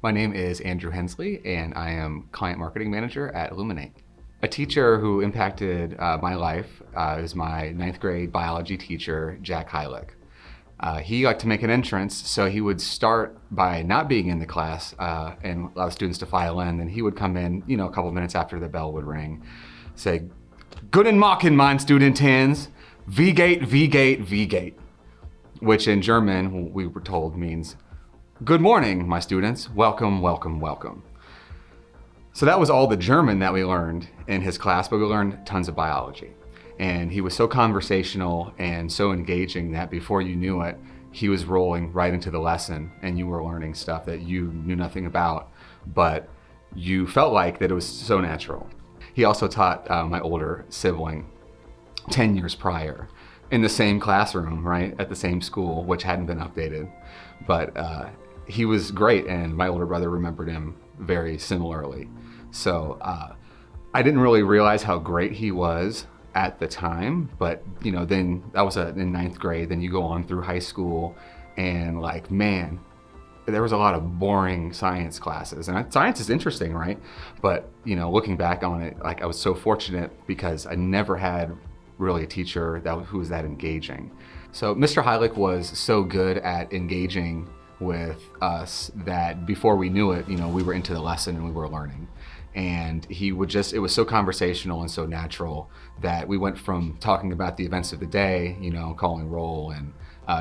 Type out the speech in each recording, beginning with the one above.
My name is Andrew Hensley, and I am Client Marketing Manager at Illuminate. A teacher who impacted my life is my ninth grade biology teacher, Jack Hylick. He liked to make an entrance, so he would start by not being in the class and allow students to file in. Then he would come in, a couple minutes after the bell would ring, say, "Guten Morgen, mein Studentens, wie geht, wie geht, wie geht," which in German, we were told, means, "Good morning, my students, welcome, welcome, welcome." So that was all the German that we learned in his class, but we learned tons of biology. And he was so conversational and so engaging that before you knew it, he was rolling right into the lesson and you were learning stuff that you knew nothing about, but you felt like that it was so natural. He also taught my older sibling 10 years prior in the same classroom, right, at the same school, which hadn't been updated. But he was great, and my older brother remembered him very similarly. So I didn't really realize how great he was at the time, but then that was in ninth grade. Then you go on through high school, and man, there was a lot of boring science classes, and science is interesting, right? But looking back on it, I was so fortunate because I never had really a teacher who was that engaging. So Mr. Hylick was so good at engaging with us that before we knew it, we were into the lesson and we were learning. And he would it was so conversational and so natural that we went from talking about the events of the day, calling roll and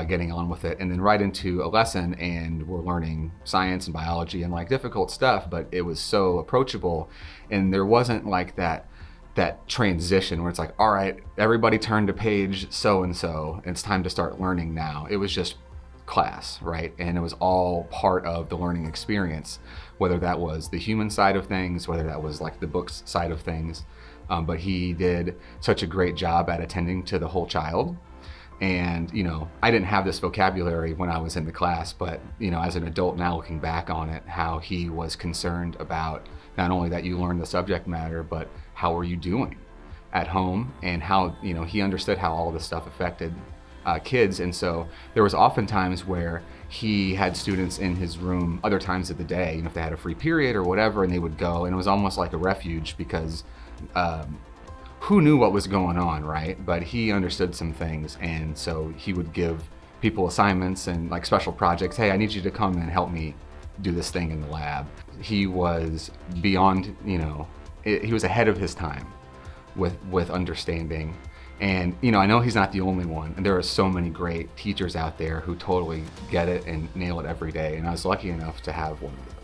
getting on with it, and then right into a lesson, and we're learning science and biology and difficult stuff, but it was so approachable, and there wasn't that transition where it's all right, everybody turn to page so-and-so, it's time to start learning now. It was just class, right? And it was all part of the learning experience, whether that was the human side of things, whether that was the books side of things. But he did such a great job at attending to the whole child. And, I didn't have this vocabulary when I was in the class, but, as an adult now looking back on it, how he was concerned about not only that you learn the subject matter, but how are you doing at home, and how, he understood how all this stuff affected kids. And so there was often times where he had students in his room other times of the day, if they had a free period or whatever, and they would go, and it was almost like a refuge because who knew what was going on, right? But he understood some things, and so he would give people assignments and special projects. Hey, I need you to come and help me do this thing in the lab. He was beyond, he was ahead of his time with understanding. And I know he's not the only one, and there are so many great teachers out there who totally get it and nail it every day, and I was lucky enough to have one of them.